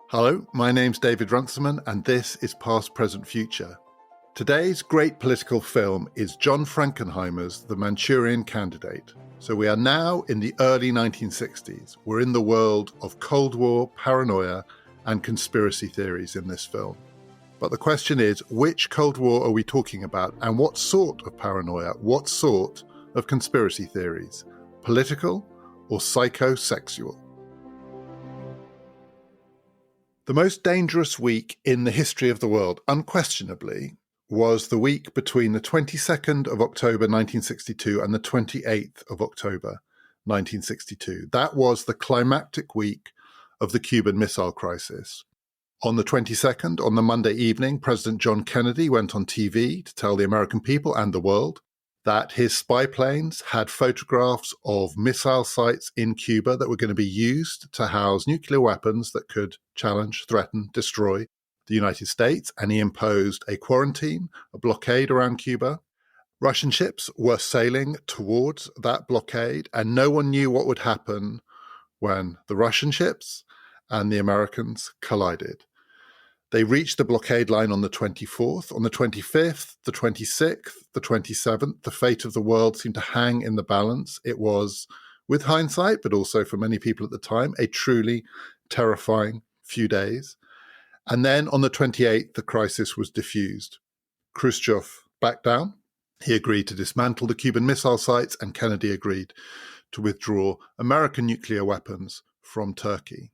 Hello, my name's David Runciman, and this is Past, Present, Future. Today's great political film is John Frankenheimer's The Manchurian Candidate. So we are now in the early 1960s. We're in the world of Cold War, paranoia, and conspiracy theories in this film. But the question is, which Cold War are we talking about, and what sort of paranoia, what sort of conspiracy theories? Political or psychosexual? The most dangerous week in the history of the world, unquestionably, was the week between the 22nd of October 1962 and the 28th of October 1962. That was the climactic week of the Cuban Missile Crisis. On the 22nd, on the Monday evening, President John Kennedy went on TV to tell the American people and the world that his spy planes had photographs of missile sites in Cuba that were going to be used to house nuclear weapons that could challenge, threaten, destroy the United States, and he imposed a quarantine, a blockade around Cuba. Russian ships were sailing towards that blockade, and no one knew what would happen when the Russian ships and the Americans collided. They reached the blockade line on the 24th. On the 25th, the 26th, the 27th, the fate of the world seemed to hang in the balance. It was, with hindsight, but also for many people at the time, a truly terrifying few days. And then on the 28th, the crisis was diffused. Khrushchev backed down. He agreed to dismantle the Cuban missile sites, and Kennedy agreed to withdraw American nuclear weapons from Turkey.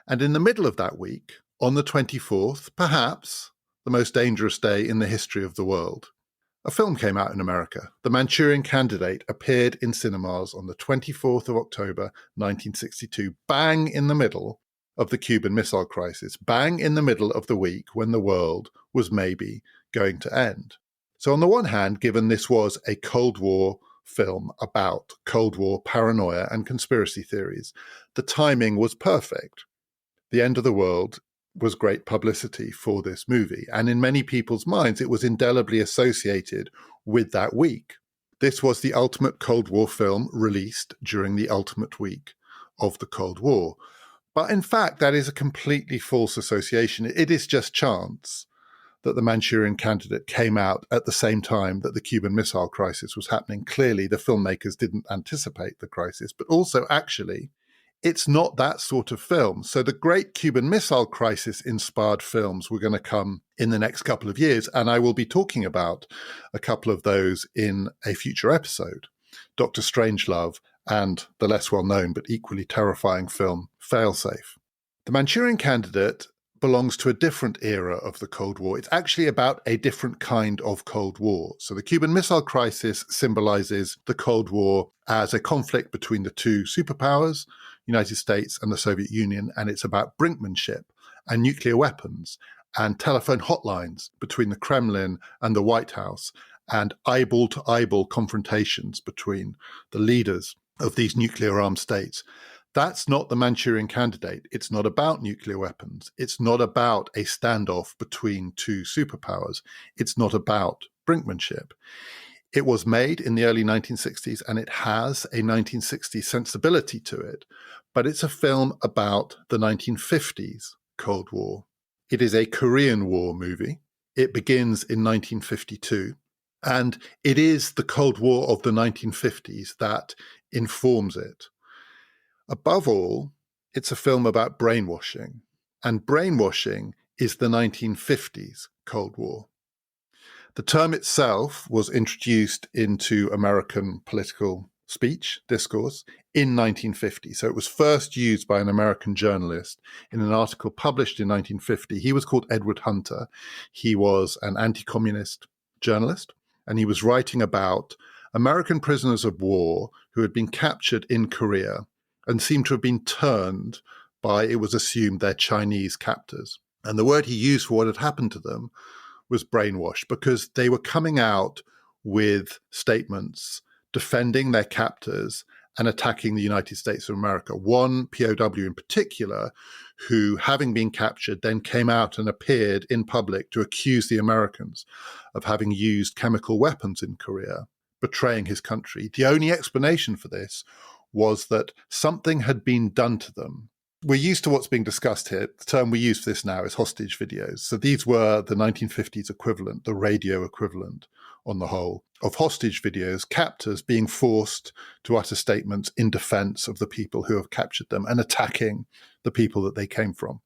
And in the middle of that week, on the 24th, perhaps the most dangerous day in the history of the world, a film came out in America. The Manchurian Candidate appeared in cinemas on the 24th of October, 1962, bang in the middle of the Cuban Missile Crisis, bang in the middle of the week when the world was maybe going to end. So on the one hand, given this was a Cold War film about Cold War paranoia and conspiracy theories, the timing was perfect. The end of the world was great publicity for this movie, and in many people's minds it was indelibly associated with that week. This was the ultimate Cold War film released during the ultimate week of the Cold War. But in fact, that is a completely false association. It is just chance that the Manchurian Candidate came out at the same time that the Cuban Missile Crisis was happening. Clearly, the filmmakers didn't anticipate the crisis, but also actually, it's not that sort of film. So the great Cuban Missile Crisis-inspired films were going to come in the next couple of years, and I will be talking about a couple of those in a future episode. Dr. Strangelove and the less well-known but equally terrifying film Failsafe. The Manchurian Candidate belongs to a different era of the Cold War. It's actually about a different kind of Cold War. So the Cuban Missile Crisis symbolizes the Cold War as a conflict between the two superpowers, United States and the Soviet Union, and it's about brinkmanship and nuclear weapons and telephone hotlines between the Kremlin and the White House and eyeball-to-eyeball confrontations between the leaders of these nuclear-armed states. That's not the Manchurian Candidate. It's not about nuclear weapons. It's not about a standoff between two superpowers. It's not about brinkmanship. It was made in the early 1960s, and it has a 1960s sensibility to it, but it's a film about the 1950s Cold War. It is a Korean War movie. It begins in 1952, and it is the Cold War of the 1950s that informs it. Above all, it's a film about brainwashing, and brainwashing is the 1950s Cold War. The term itself was introduced into American political speech, discourse, in 1950. So it was first used by an American journalist in an article published in 1950. He was called Edward Hunter. He was an anti-communist journalist, and he was writing about American prisoners of war who had been captured in Korea and seemed to have been turned by, it was assumed, their Chinese captors. And the word he used for what had happened to them was brainwash, because they were coming out with statements defending their captors and attacking the United States of America. One POW in particular, who, having been captured, then came out and appeared in public to accuse the Americans of having used chemical weapons in Korea, betraying his country. The only explanation for this was that something had been done to them. We're used to what's being discussed here. The term we use for this now is hostage videos. So these were the 1950s equivalent, the radio equivalent on the whole, of hostage videos, captors being forced to utter statements in defense of the people who have captured them and attacking the people that they came from.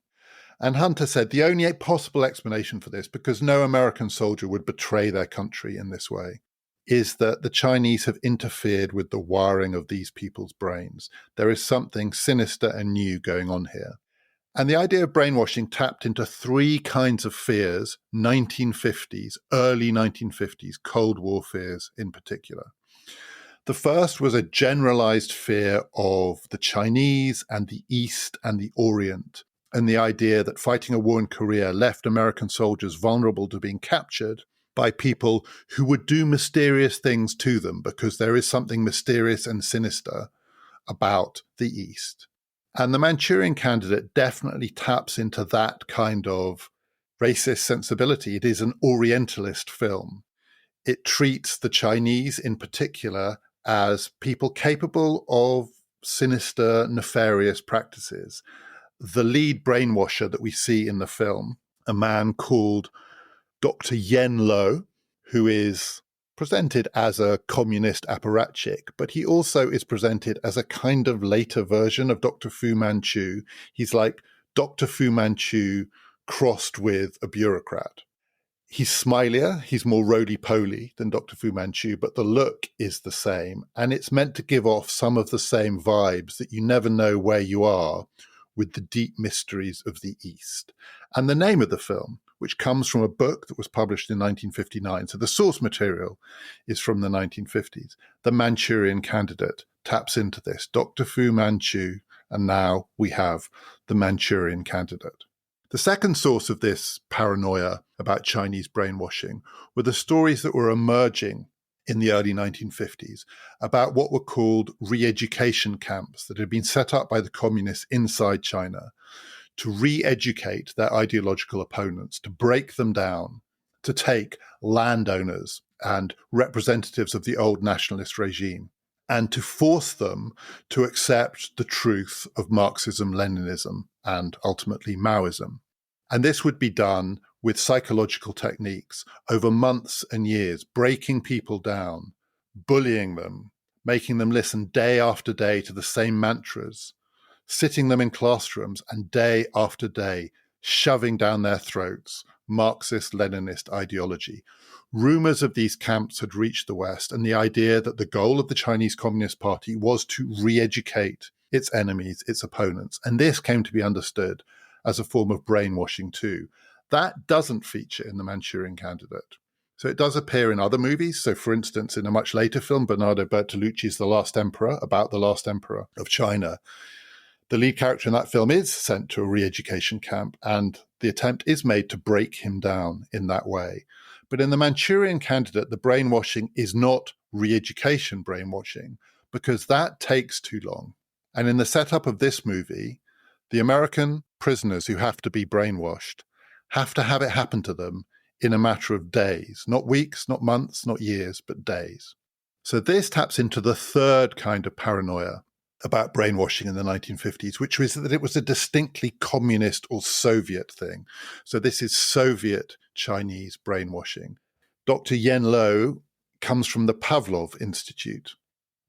And Hunter said the only possible explanation for this, because no American soldier would betray their country in this way, is that the Chinese have interfered with the wiring of these people's brains. There is something sinister and new going on here. And the idea of brainwashing tapped into three kinds of fears, 1950s, early 1950s, Cold War fears in particular. The first was a generalized fear of the Chinese and the East and the Orient, and the idea that fighting a war in Korea left American soldiers vulnerable to being captured by people who would do mysterious things to them, because there is something mysterious and sinister about the East. And the Manchurian Candidate definitely taps into that kind of racist sensibility. It is an Orientalist film. It treats the Chinese in particular as people capable of sinister, nefarious practices. The lead brainwasher that we see in the film, a man called Dr. Yen Lo, who is presented as a communist apparatchik, but he also is presented as a kind of later version of Dr. Fu Manchu. He's like Dr. Fu Manchu crossed with a bureaucrat. He's smilier, he's more roly-poly than Dr. Fu Manchu, but the look is the same, and it's meant to give off some of the same vibes that you never know where you are with the deep mysteries of the East. And the name of the film, which comes from a book that was published in 1959. So the source material is from the 1950s. The Manchurian Candidate taps into this. Dr. Fu Manchu, and now we have the Manchurian Candidate. The second source of this paranoia about Chinese brainwashing were the stories that were emerging in the early 1950s about what were called re-education camps that had been set up by the communists inside China to re-educate their ideological opponents, to break them down, to take landowners and representatives of the old nationalist regime, and to force them to accept the truth of Marxism, Leninism, and ultimately Maoism. And this would be done with psychological techniques over months and years, breaking people down, bullying them, making them listen day after day to the same mantras, sitting them in classrooms and day after day shoving down their throats Marxist-Leninist ideology. Rumors of these camps had reached the West, and the idea that the goal of the Chinese Communist Party was to re-educate its enemies, its opponents. And this came to be understood as a form of brainwashing too. That doesn't feature in the Manchurian Candidate. So it does appear in other movies. So for instance, in a much later film, Bernardo Bertolucci's The Last Emperor, about the last emperor of China, the lead character in that film is sent to a re-education camp, and the attempt is made to break him down in that way. But in the Manchurian Candidate, the brainwashing is not re-education brainwashing, because that takes too long. And in the setup of this movie, the American prisoners who have to be brainwashed have to have it happen to them in a matter of days, not weeks, not months, not years, but days. So this taps into the third kind of paranoia about brainwashing in the 1950s, which was that it was a distinctly communist or Soviet thing. So this is Soviet Chinese brainwashing. Dr. Yen Lo comes from the Pavlov Institute.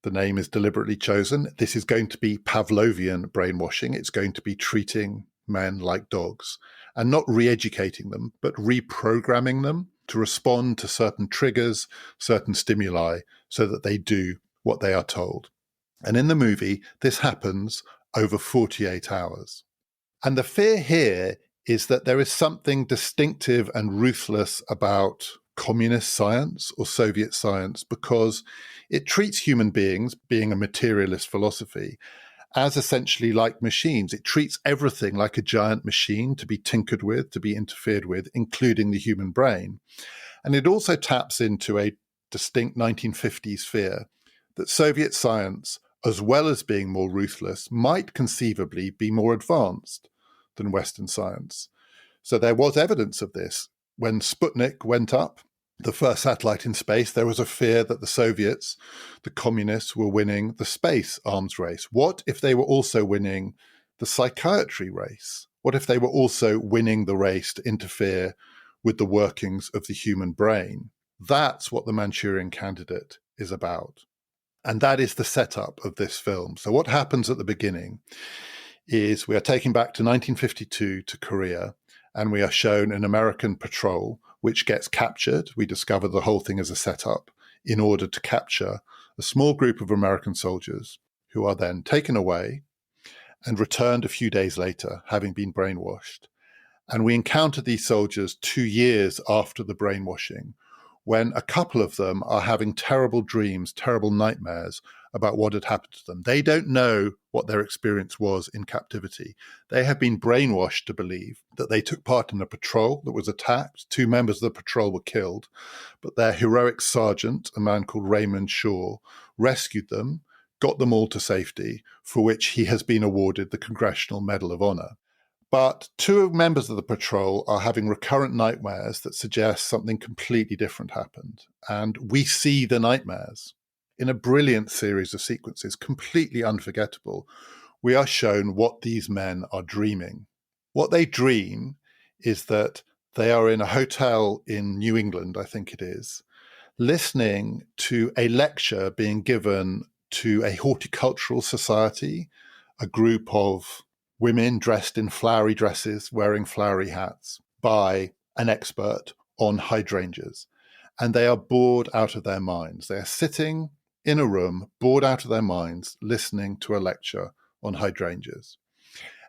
The name is deliberately chosen. This is going to be Pavlovian brainwashing. It's going to be treating men like dogs and not re-educating them, but reprogramming them to respond to certain triggers, certain stimuli, so that they do what they are told. And in the movie, this happens over 48 hours. And the fear here is that there is something distinctive and ruthless about communist science or Soviet science, because it treats human beings, being a materialist philosophy, as essentially like machines. It treats everything like a giant machine to be tinkered with, to be interfered with, including the human brain. And it also taps into a distinct 1950s fear that Soviet science as well as being more ruthless, might conceivably be more advanced than Western science. So there was evidence of this. When Sputnik went up, the first satellite in space, there was a fear that the Soviets, the communists, were winning the space arms race. What if they were also winning the psychiatry race? What if they were also winning the race to interfere with the workings of the human brain? That's what the Manchurian Candidate is about. And that is the setup of this film. So what happens at the beginning is we are taken back to 1952 to Korea, and we are shown an American patrol which gets captured. We discover the whole thing as a setup in order to capture a small group of American soldiers who are then taken away and returned a few days later, having been brainwashed. And we encounter these soldiers 2 years after the brainwashing, when a couple of them are having terrible dreams, terrible nightmares about what had happened to them. They don't know what their experience was in captivity. They have been brainwashed to believe that they took part in a patrol that was attacked. 2 members of the patrol were killed, but their heroic sergeant, a man called Raymond Shaw, rescued them, got them all to safety, for which he has been awarded the Congressional Medal of Honor. But 2 members of the patrol are having recurrent nightmares that suggest something completely different happened. And we see the nightmares in a brilliant series of sequences, completely unforgettable. We are shown what these men are dreaming. What they dream is that they are in a hotel in New England, I think it is, listening to a lecture being given to a horticultural society, a group of women dressed in flowery dresses, wearing flowery hats, by an expert on hydrangeas. And they are bored out of their minds. They are sitting in a room, bored out of their minds, listening to a lecture on hydrangeas.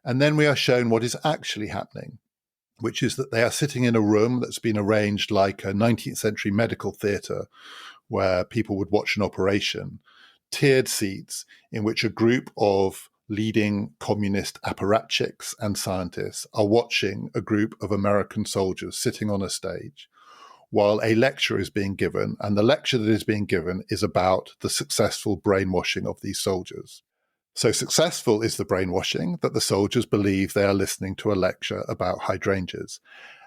And then we are shown what is actually happening, which is that they are sitting in a room that's been arranged like a 19th century medical theatre where people would watch an operation, tiered seats in which a group of leading communist apparatchiks and scientists are watching a group of American soldiers sitting on a stage while a lecture is being given, and the lecture that is being given is about the successful brainwashing of these soldiers. So successful is the brainwashing that the soldiers believe they are listening to a lecture about hydrangeas.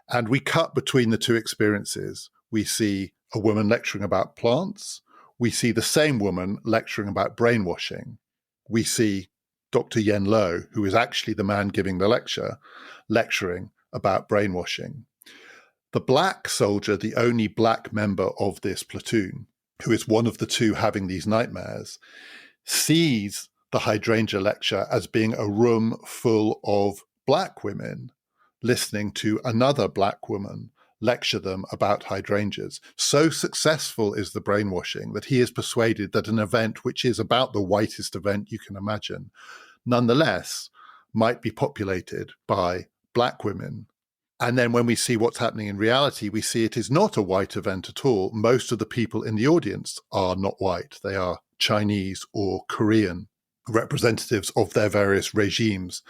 And we cut between the 2 experiences. We see a woman lecturing about plants. We see the same woman lecturing about brainwashing. We see Dr. Yen Lo, who is actually the man giving the lecture, lecturing about brainwashing. The black soldier, the only black member of this platoon, who is one of the 2 having these nightmares, sees the hydrangea lecture as being a room full of black women listening to another black woman lecture them about hydrangeas. So successful is the brainwashing that he is persuaded that an event which is about the whitest event you can imagine, nonetheless, might be populated by black women. And then when we see what's happening in reality, we see it is not a white event at all. Most of the people in the audience are not white. They are Chinese or Korean representatives of their various regimes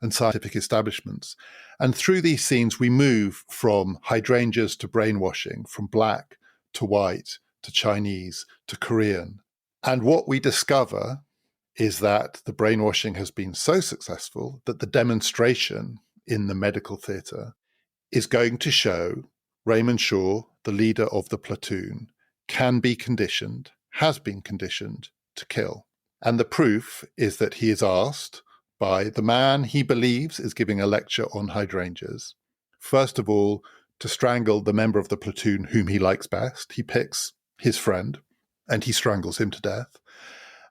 and scientific establishments. And through these scenes, we move from hydrangeas to brainwashing, from black to white to Chinese to Korean. And what we discover is that the brainwashing has been so successful that the demonstration in the medical theatre is going to show Raymond Shaw, the leader of the platoon, can be conditioned, has been conditioned to kill. And the proof is that he is asked by the man he believes is giving a lecture on hydrangeas, first of all, to strangle the member of the platoon whom he likes best. He picks his friend and he strangles him to death.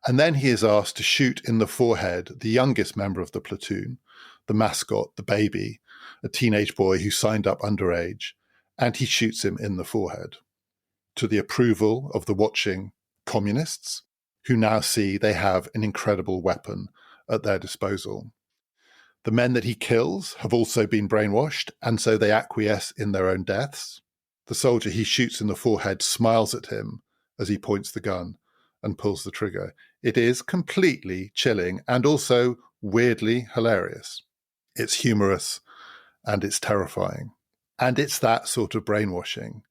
And then he is asked to shoot in the forehead the youngest member of the platoon, the mascot, the baby, a teenage boy who signed up underage, and he shoots him in the forehead, to the approval of the watching communists, who now see they have an incredible weapon at their disposal. The men that he kills have also been brainwashed, and so they acquiesce in their own deaths. The soldier he shoots in the forehead smiles at him as he points the gun and pulls the trigger. It is completely chilling and also weirdly hilarious. It's humorous and it's terrifying. And it's that sort of brainwashing.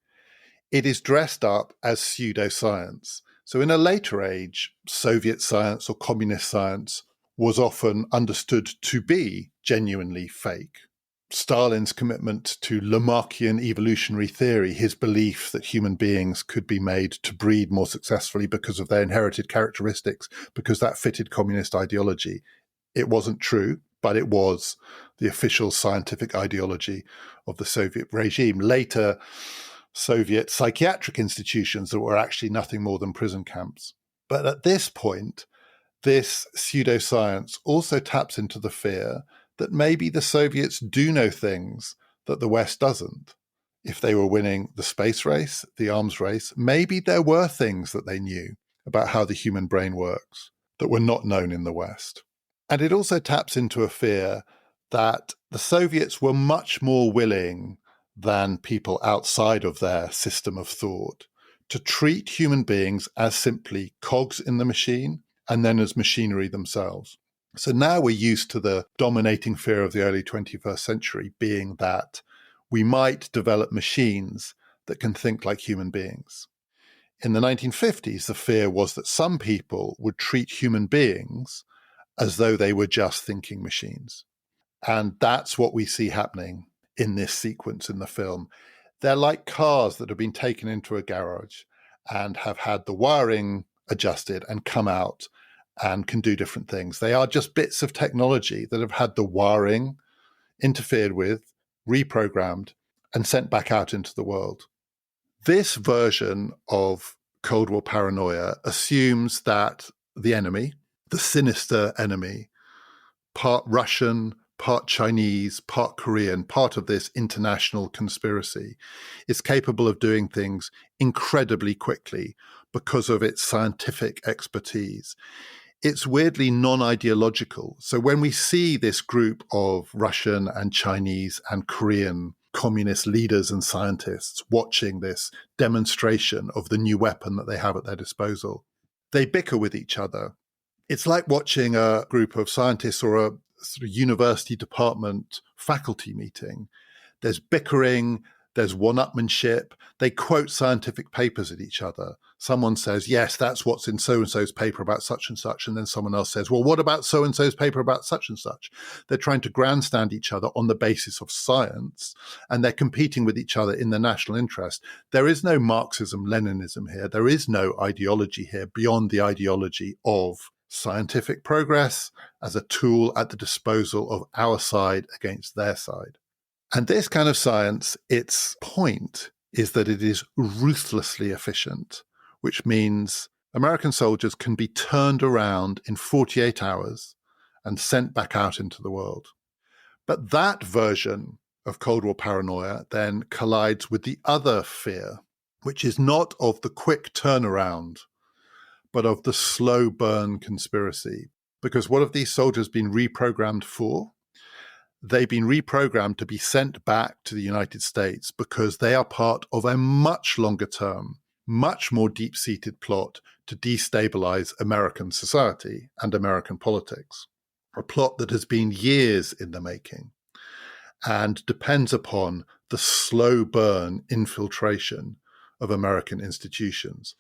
It is dressed up as pseudoscience. So in a later age, Soviet science or communist science was often understood to be genuinely fake. Stalin's commitment to Lamarckian evolutionary theory, his belief that human beings could be made to breed more successfully because of their inherited characteristics, because that fitted communist ideology. It wasn't true, but it was the official scientific ideology of the Soviet regime. Later, Soviet psychiatric institutions that were actually nothing more than prison camps. But at this point, this pseudoscience also taps into the fear that maybe the Soviets do know things that the West doesn't. If they were winning the space race, the arms race, maybe there were things that they knew about how the human brain works that were not known in the West. And it also taps into a fear that the Soviets were much more willing than people outside of their system of thought to treat human beings as simply cogs in the machine and then as machinery themselves. So now we're used to the dominating fear of the early 21st century being that we might develop machines that can think like human beings. In the 1950s, the fear was that some people would treat human beings as though they were just thinking machines. And that's what we see happening in this sequence in the film. They're like cars that have been taken into a garage and have had the wiring adjusted and come out and can do different things. They are just bits of technology that have had the wiring interfered with, reprogrammed, and sent back out into the world. This version of Cold War paranoia assumes that the enemy, the sinister enemy, part Russian, part Chinese, part Korean, part of this international conspiracy, is capable of doing things incredibly quickly because of its scientific expertise. It's weirdly non-ideological. So when we see this group of Russian and Chinese and Korean communist leaders and scientists watching this demonstration of the new weapon that they have at their disposal, they bicker with each other. It's like watching a group of scientists or a sort of university department faculty meeting. There's bickering, there's one-upmanship. They quote scientific papers at each other. Someone says, yes, that's what's in so-and-so's paper about such and such. And then someone else says, well, what about so-and-so's paper about such and such? They're trying to grandstand each other on the basis of science, and they're competing with each other in the national interest. There is no Marxism, Leninism here. There is no ideology here beyond the ideology of scientific progress as a tool at the disposal of our side against their side. And this kind of science, its point is that it is ruthlessly efficient, which means American soldiers can be turned around in 48 hours and sent back out into the world. But that version of Cold War paranoia then collides with the other fear, which is not of the quick turnaround, but of the slow burn conspiracy. Because what have these soldiers been reprogrammed for? They've been reprogrammed to be sent back to the United States because they are part of a much longer term, much more deep-seated plot to destabilize American society and American politics. A plot that has been years in the making and depends upon the slow burn infiltration of American institutions.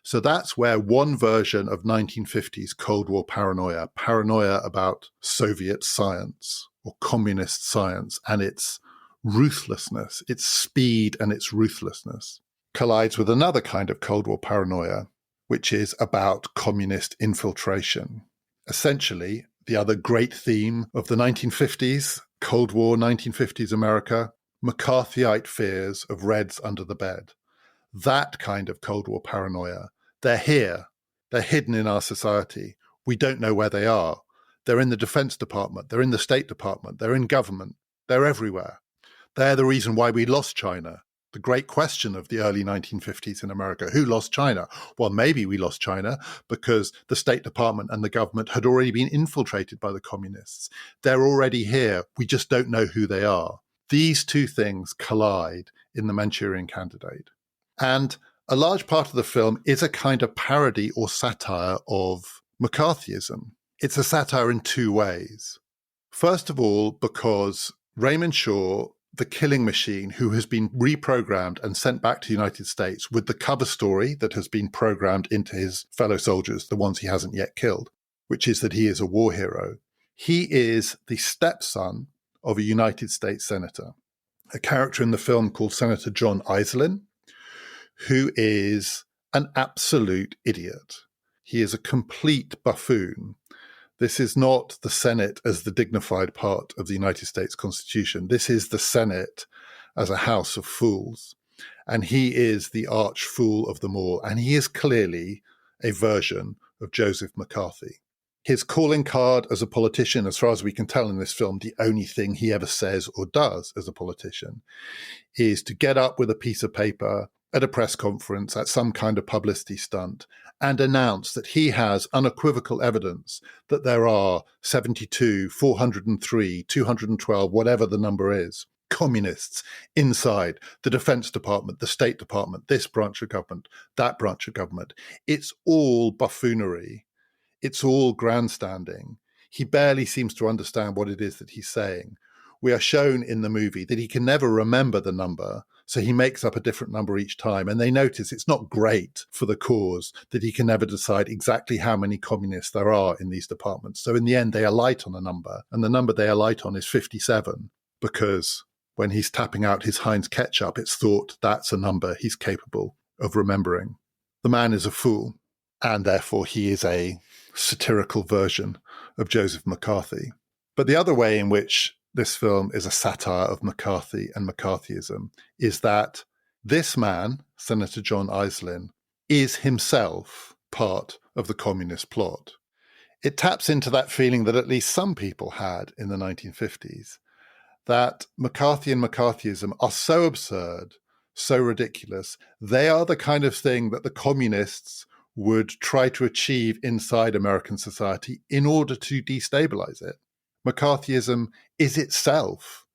So that's where one version of 1950s Cold War paranoia about Soviet science or communist science and its ruthlessness, its speed and its ruthlessness, collides with another kind of Cold War paranoia, which is about communist infiltration. Essentially, the other great theme of the 1950s, Cold War 1950s America, McCarthyite fears of Reds under the bed. That kind of Cold War paranoia. They're here. They're hidden in our society. We don't know where they are. They're in the Defense Department. They're in the State Department. They're in government. They're everywhere. They're the reason why we lost China. The great question of the early 1950s in America. Who lost China? Well, maybe we lost China because the State Department and the government had already been infiltrated by the communists. They're already here. We just don't know who they are. These two things collide in the Manchurian Candidate. And a large part of the film is a kind of parody or satire of McCarthyism. It's a satire in two ways. First of all, because Raymond Shaw the killing machine who has been reprogrammed and sent back to the United States with the cover story that has been programmed into his fellow soldiers, the ones he hasn't yet killed, which is that he is a war hero. He is the stepson of a United States senator, a character in the film called Senator John Iselin, who is an absolute idiot. He is a complete buffoon. This is not the Senate as the dignified part of the United States Constitution. This is the Senate as a house of fools. And he is the arch fool of them all. And he is clearly a version of Joseph McCarthy. His calling card as a politician, as far as we can tell in this film, the only thing he ever says or does as a politician is to get up with a piece of paper at a press conference, at some kind of publicity stunt, and announce that he has unequivocal evidence that there are 72, 403, 212, whatever the number is, communists inside the Defense Department, the State Department, this branch of government, that branch of government. It's all buffoonery. It's all grandstanding. He barely seems to understand what it is that he's saying. We are shown in the movie that he can never remember the number, so he makes up a different number each time. And they notice it's not great for the cause that he can never decide exactly how many communists there are in these departments. So in the end, they alight on a number, and the number they alight on is 57, because when he's tapping out his Heinz ketchup, it's thought that's a number he's capable of remembering. The man is a fool, and therefore he is a satirical version of Joseph McCarthy. But the other way in which this film is a satire of McCarthy and McCarthyism is that this man, Senator John Iselin, is himself part of the communist plot. It taps into that feeling that at least some people had in the 1950s, that McCarthy and McCarthyism are so absurd, so ridiculous. They are the kind of thing that the communists would try to achieve inside American society in order to destabilize it. McCarthyism is itself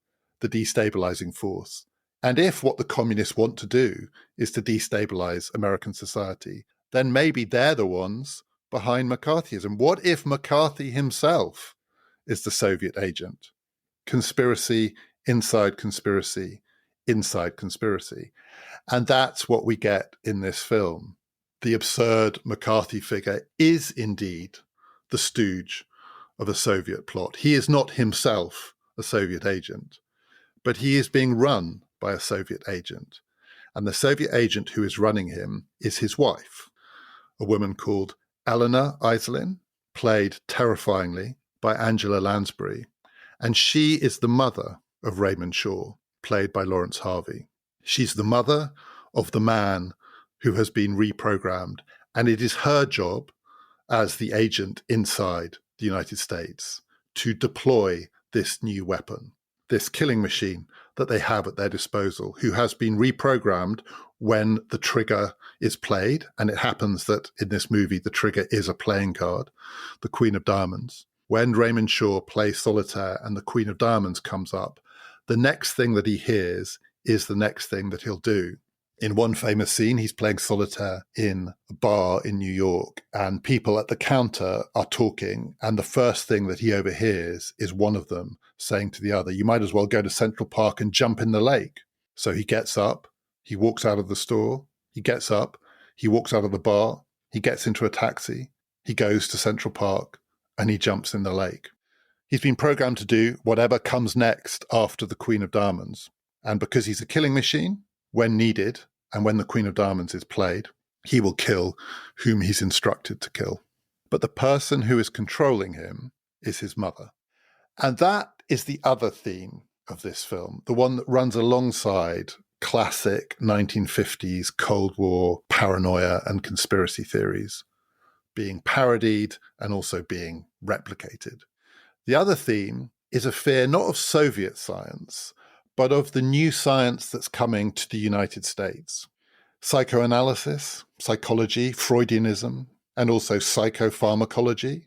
the destabilizing force. And if what the communists want to do is to destabilize American society, then maybe they're the ones behind McCarthyism. What if McCarthy himself is the Soviet agent? Conspiracy, inside conspiracy, inside conspiracy. And that's what we get in this film. The absurd McCarthy figure is indeed the stooge of a Soviet plot. He is not himself a Soviet agent, but he is being run by a Soviet agent. And the Soviet agent who is running him is his wife, a woman called Eleanor Iselin, played terrifyingly by Angela Lansbury. And she is the mother of Raymond Shaw, played by Lawrence Harvey. She's the mother of the man who has been reprogrammed. And it is her job as the agent inside the United States to deploy this new weapon, this killing machine that they have at their disposal, who has been reprogrammed when the trigger is played. And it happens that in this movie, the trigger is a playing card, the Queen of Diamonds. When Raymond Shaw plays solitaire and the Queen of Diamonds comes up, the next thing that he hears is the next thing that he'll do. In one famous scene, he's playing solitaire in a bar in New York, and people at the counter are talking, and the first thing that he overhears is one of them saying to the other, "You might as well go to Central Park and jump in the lake." So he gets up, he walks out of the store, he gets up, he walks out of the bar, he gets into a taxi, he goes to Central Park, and he jumps in the lake. He's been programmed to do whatever comes next after the Queen of Diamonds. And because he's a killing machine, when needed, and when the Queen of Diamonds is played, he will kill whom he's instructed to kill. But the person who is controlling him is his mother. And that is the other theme of this film, the one that runs alongside classic 1950s Cold War paranoia and conspiracy theories, being parodied and also being replicated. The other theme is a fear not of Soviet science, but of the new science that's coming to the United States. Psychoanalysis, psychology, Freudianism, and also psychopharmacology,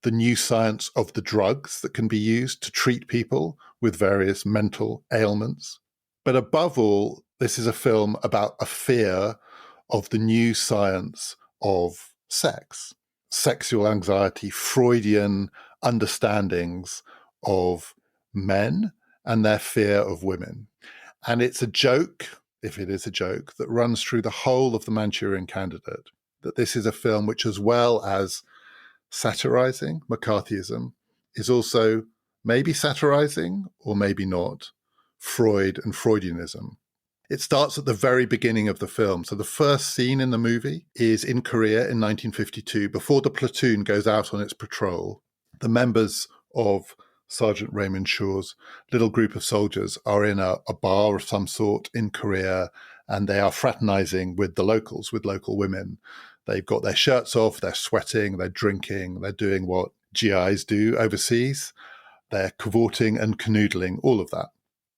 the new science of the drugs that can be used to treat people with various mental ailments. But above all, this is a film about a fear of the new science of sex, sexual anxiety, Freudian understandings of men and their fear of women. And it's a joke, if it is a joke, that runs through the whole of the Manchurian Candidate, that this is a film which, as well as satirizing McCarthyism, is also maybe satirizing, or maybe not, Freud and Freudianism. It starts at the very beginning of the film. So the first scene in the movie is in Korea in 1952, before the platoon goes out on its patrol. The members of Sergeant Raymond Shaw's little group of soldiers are in a bar of some sort in Korea, and they are fraternizing with the locals, with local women. They've got their shirts off, they're sweating, they're drinking, they're doing what GIs do overseas. They're cavorting and canoodling, all of that,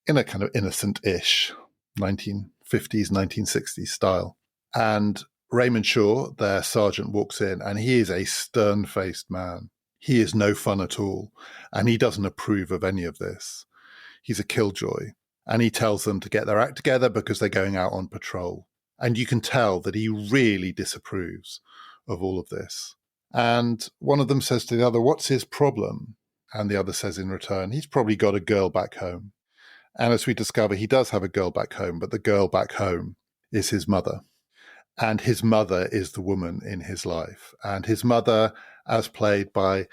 in a kind of innocent-ish 1950s, 1960s style. And Raymond Shaw, their sergeant, walks in, and he is a stern-faced man. He is no fun at all, and he doesn't approve of any of this. He's a killjoy, and he tells them to get their act together because they're going out on patrol. And you can tell that he really disapproves of all of this. And one of them says to the other, "What's his problem?" And the other says in return, "He's probably got a girl back home." And as we discover, he does have a girl back home, but the girl back home is his mother. And his mother is the woman in his life. And his mother, as played by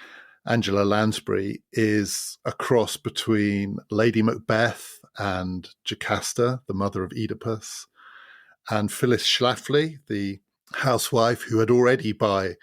Angela Lansbury, is a cross between Lady Macbeth and Jocasta, the mother of Oedipus, and Phyllis Schlafly, the housewife who had already by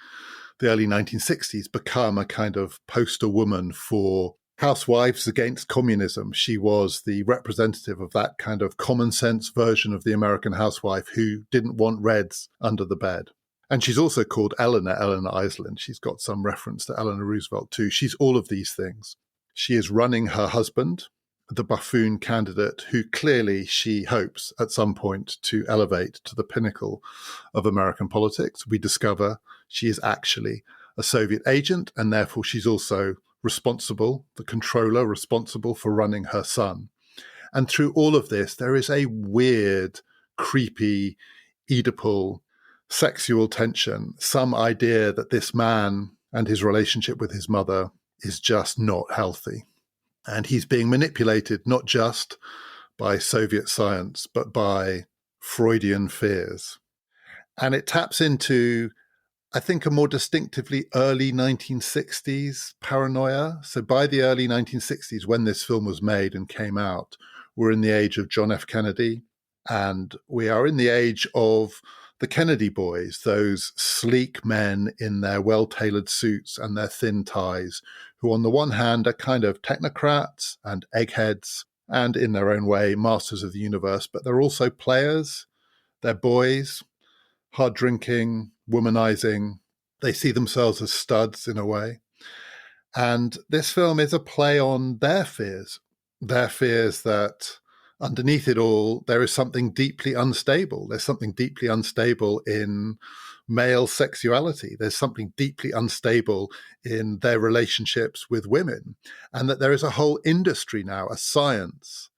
the early 1960s become a kind of poster woman for housewives against communism. She was the representative of that kind of common sense version of the American housewife who didn't want reds under the bed. And she's also called Eleanor Iselin. She's got some reference to Eleanor Roosevelt too. She's all of these things. She is running her husband, the buffoon candidate, who clearly she hopes at some point to elevate to the pinnacle of American politics. We discover she is actually a Soviet agent, and therefore she's also responsible, the controller responsible for running her son. And through all of this, there is a weird, creepy, Oedipal sexual tension, some idea that this man and his relationship with his mother is just not healthy. And he's being manipulated not just by Soviet science, but by Freudian fears. And it taps into, I think, a more distinctively early 1960s paranoia. So by the early 1960s, when this film was made and came out, we're in the age of John F. Kennedy, and we are in the age of the Kennedy boys, those sleek men in their well-tailored suits and their thin ties, who on the one hand are kind of technocrats and eggheads, and in their own way, masters of the universe, but they're also players. They're boys, hard drinking, womanizing. They see themselves as studs in a way. And this film is a play on their fears that underneath it all, there is something deeply unstable. There's something deeply unstable in male sexuality. There's something deeply unstable in their relationships with women. And that there is a whole industry now, a science,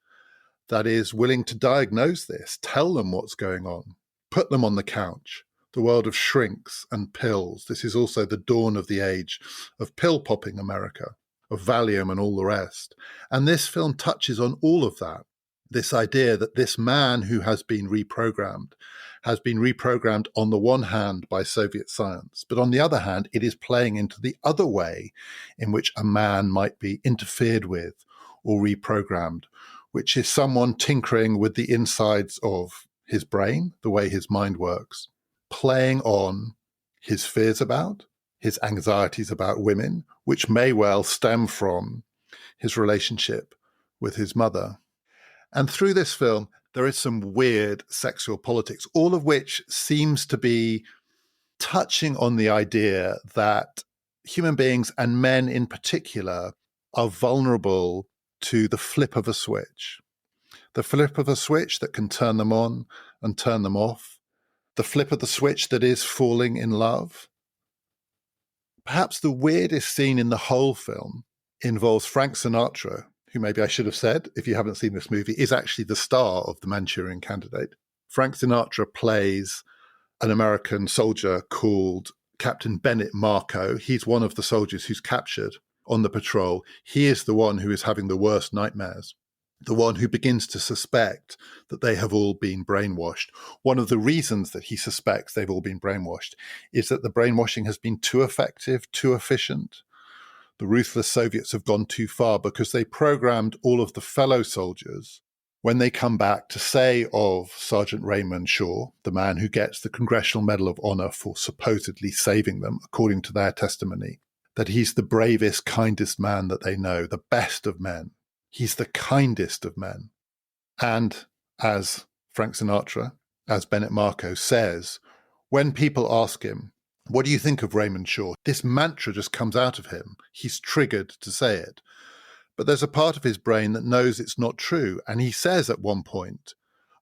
that is willing to diagnose this, tell them what's going on, put them on the couch. The world of shrinks and pills. This is also the dawn of the age of pill-popping America, of Valium and all the rest. And this film touches on all of that. This idea that this man who has been reprogrammed on the one hand by Soviet science, but on the other hand, it is playing into the other way in which a man might be interfered with or reprogrammed, which is someone tinkering with the insides of his brain, the way his mind works, playing on his fears about, his anxieties about women, which may well stem from his relationship with his mother. And through this film, there is some weird sexual politics, all of which seems to be touching on the idea that human beings, and men in particular, are vulnerable to the flip of a switch. The flip of a switch that can turn them on and turn them off. The flip of the switch that is falling in love. Perhaps the weirdest scene in the whole film involves Frank Sinatra, who maybe I should have said, if you haven't seen this movie, is actually the star of The Manchurian Candidate. Frank Sinatra plays an American soldier called Captain Bennett Marco. He's one of the soldiers who's captured on the patrol. He is the one who is having the worst nightmares. the one who begins to suspect that they have all been brainwashed. One of the reasons that he suspects they've all been brainwashed is that the brainwashing has been too effective, too efficient. The ruthless Soviets have gone too far because they programmed all of the fellow soldiers, when they come back, to say of Sergeant Raymond Shaw, the man who gets the Congressional Medal of Honor for supposedly saving them, according to their testimony, that he's the bravest, kindest man that they know, the best of men. He's the kindest of men. And as Frank Sinatra, as Bennett Marco says, when people ask him, what do you think of Raymond Shaw? This mantra just comes out of him. He's triggered to say it. But there's a part of his brain that knows it's not true. And he says at one point,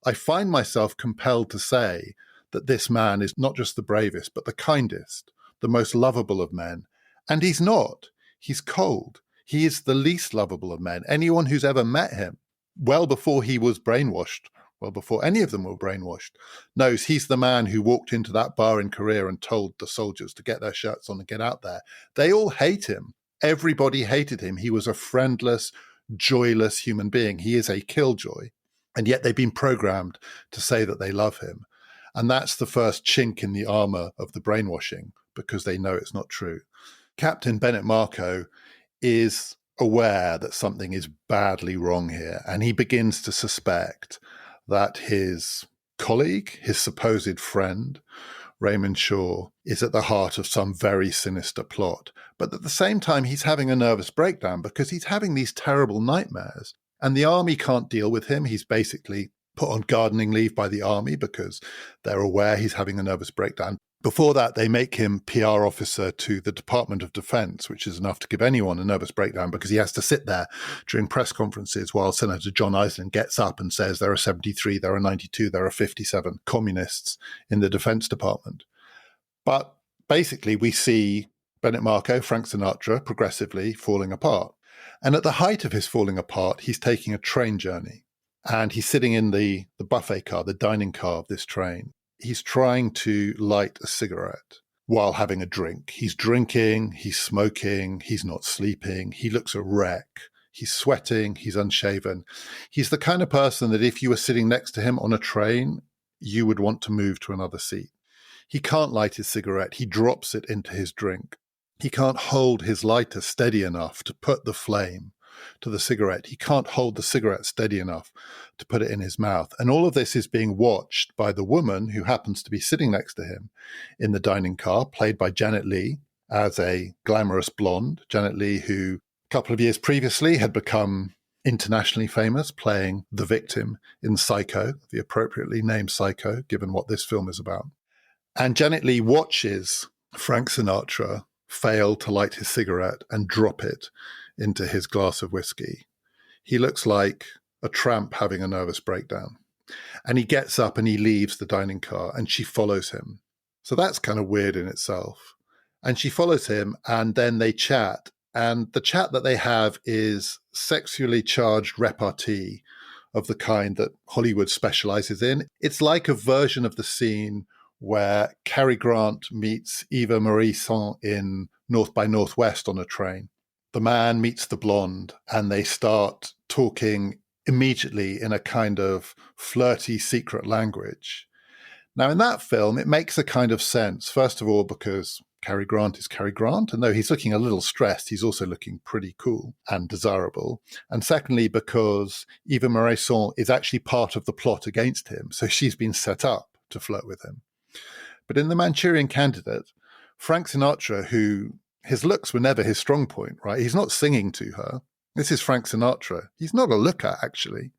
I find myself compelled to say that this man is not just the bravest, but the kindest, the most lovable of men. And he's not. He's cold. He is the least lovable of men. Anyone who's ever met him, well before he was brainwashed, well before any of them were brainwashed, knows he's the man who walked into that bar in Korea and told the soldiers to get their shirts on and get out there. They all hate him. Everybody hated him. He was a friendless, joyless human being. He is a killjoy. And yet they've been programmed to say that they love him. And that's the first chink in the armor of the brainwashing, because they know it's not true. Captain Bennett Marco is aware that something is badly wrong here, and he begins to suspect that his colleague, his supposed friend, Raymond Shaw, is at the heart of some very sinister plot. But at the same time, he's having a nervous breakdown because he's having these terrible nightmares, and the army can't deal with him. He's basically put on gardening leave by the army because they're aware he's having a nervous breakdown. Before that, they make him PR officer to the Department of Defense, which is enough to give anyone a nervous breakdown because he has to sit there during press conferences while Senator John Iceland gets up and says there are 73, there are 92, there are 57 communists in the Defense Department. But basically, we see Bennett Marco, Frank Sinatra, progressively falling apart. And at the height of his falling apart, he's taking a train journey. And he's sitting in the buffet car, the dining car of this train. He's trying to light a cigarette while having a drink. He's drinking, he's smoking, he's not sleeping, he looks a wreck, he's sweating, he's unshaven. He's the kind of person that if you were sitting next to him on a train, you would want to move to another seat. He can't light his cigarette, he drops it into his drink. He can't hold his lighter steady enough to put the flame to the cigarette. He can't hold the cigarette steady enough to put it in his mouth. And all of this is being watched by the woman who happens to be sitting next to him in the dining car, played by Janet Leigh as a glamorous blonde. Janet Leigh, who a couple of years previously had become internationally famous, playing the victim in Psycho, the appropriately named Psycho, given what this film is about. And Janet Leigh watches Frank Sinatra fail to light his cigarette and drop it into his glass of whiskey. He looks like a tramp having a nervous breakdown. And he gets up and he leaves the dining car and she follows him. So that's kind of weird in itself. And she follows him and then they chat. And the chat that they have is sexually charged repartee of the kind that Hollywood specializes in. It's like a version of the scene where Cary Grant meets Eva Marie Saint in North by Northwest on a train. The man meets the blonde and they start talking immediately in a kind of flirty secret language. Now, in that film, it makes a kind of sense, first of all, because Cary Grant is Cary Grant, and though he's looking a little stressed, he's also looking pretty cool and desirable. And secondly, because Eva Marie Saint is actually part of the plot against him, so she's been set up to flirt with him. But in The Manchurian Candidate, Frank Sinatra, who his looks were never his strong point, right? He's not singing to her. This is Frank Sinatra. He's not a looker, actually.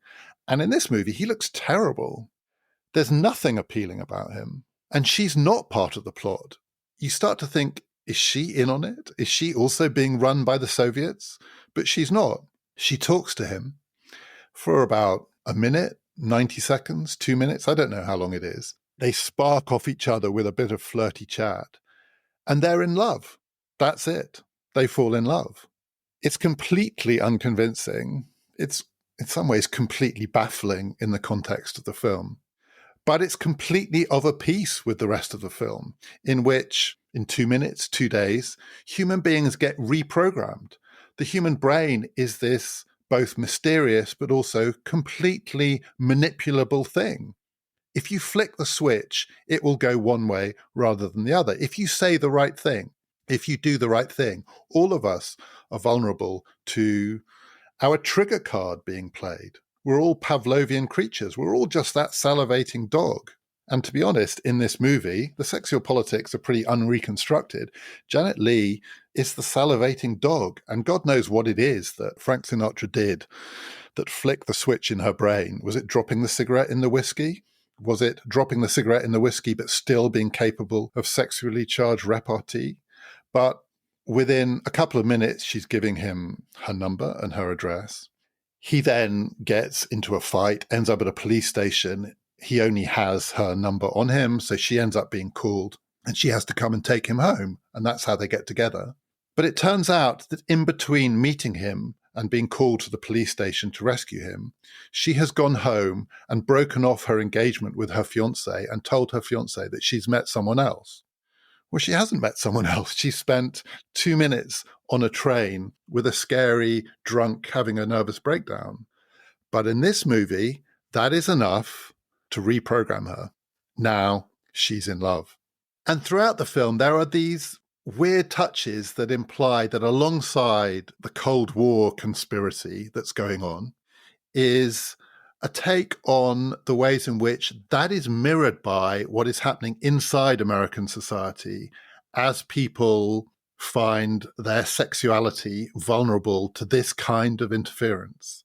And in this movie, he looks terrible. There's nothing appealing about him. And she's not part of the plot. You start to think, is she in on it? Is she also being run by the Soviets? But she's not. She talks to him for about a minute, 90 seconds, 2 minutes. I don't know how long it is. They spark off each other with a bit of flirty chat. And they're in love. That's it. They fall in love. It's completely unconvincing. It's in some ways completely baffling in the context of the film. But it's completely of a piece with the rest of the film, in which, in 2 minutes, 2 days, human beings get reprogrammed. The human brain is this both mysterious but also completely manipulable thing. If you flick the switch, it will go one way rather than the other. If you say the right thing, if you do the right thing, all of us are vulnerable to our trigger card being played. We're all Pavlovian creatures. We're all just that salivating dog. And to be honest, in this movie, the sexual politics are pretty unreconstructed. Janet Leigh is the salivating dog, and God knows what it is that Frank Sinatra did that flicked the switch in her brain. Was it dropping the cigarette in the whiskey? Was it dropping the cigarette in the whiskey but still being capable of sexually charged repartee? But within a couple of minutes, she's giving him her number and her address. He then gets into a fight, ends up at a police station. He only has her number on him, so she ends up being called, and she has to come and take him home, and that's how they get together. But it turns out that in between meeting him and being called to the police station to rescue him, she has gone home and broken off her engagement with her fiancé and told her fiancé that she's met someone else. Well, she hasn't met someone else. She spent 2 minutes on a train with a scary drunk having a nervous breakdown. But in this movie, that is enough to reprogram her. Now she's in love. And throughout the film, there are these weird touches that imply that alongside the Cold War conspiracy that's going on is a take on the ways in which that is mirrored by what is happening inside American society as people find their sexuality vulnerable to this kind of interference.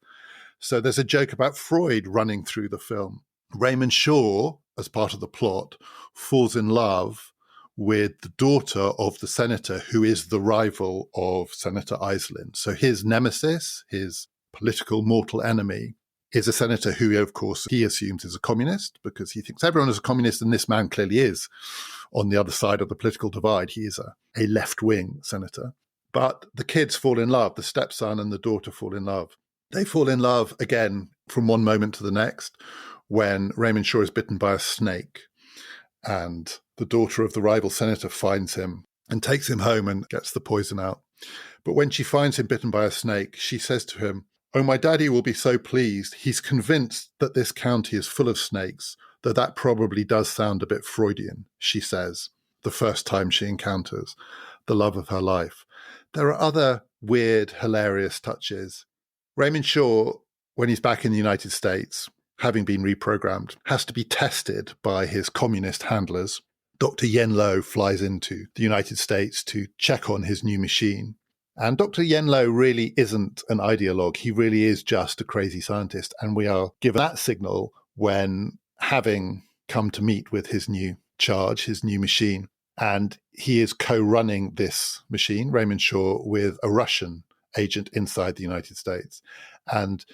So there's a joke about Freud running through the film. Raymond Shaw, as part of the plot, falls in love with the daughter of the senator who is the rival of Senator Iselin. So his nemesis, his political mortal enemy, is a senator who, of course, he assumes is a communist because he thinks everyone is a communist, and this man clearly is on the other side of the political divide. He is a left-wing senator. But the kids fall in love. The stepson and the daughter fall in love. They fall in love again from one moment to the next when Raymond Shaw is bitten by a snake, and the daughter of the rival senator finds him and takes him home and gets the poison out. But when she finds him bitten by a snake, she says to him, "Oh, my daddy will be so pleased. He's convinced that this county is full of snakes, though that probably does sound a bit Freudian," she says, the first time she encounters the love of her life. There are other weird, hilarious touches. Raymond Shaw, when he's back in the United States, having been reprogrammed, has to be tested by his communist handlers. Dr. Yen Lo flies into the United States to check on his new machine. And Dr. Yen Lo really isn't an ideologue. He really is just a crazy scientist. And we are given that signal when, having come to meet with his new charge, his new machine, and he is co-running this machine, Raymond Shaw, with a Russian agent inside the United States. And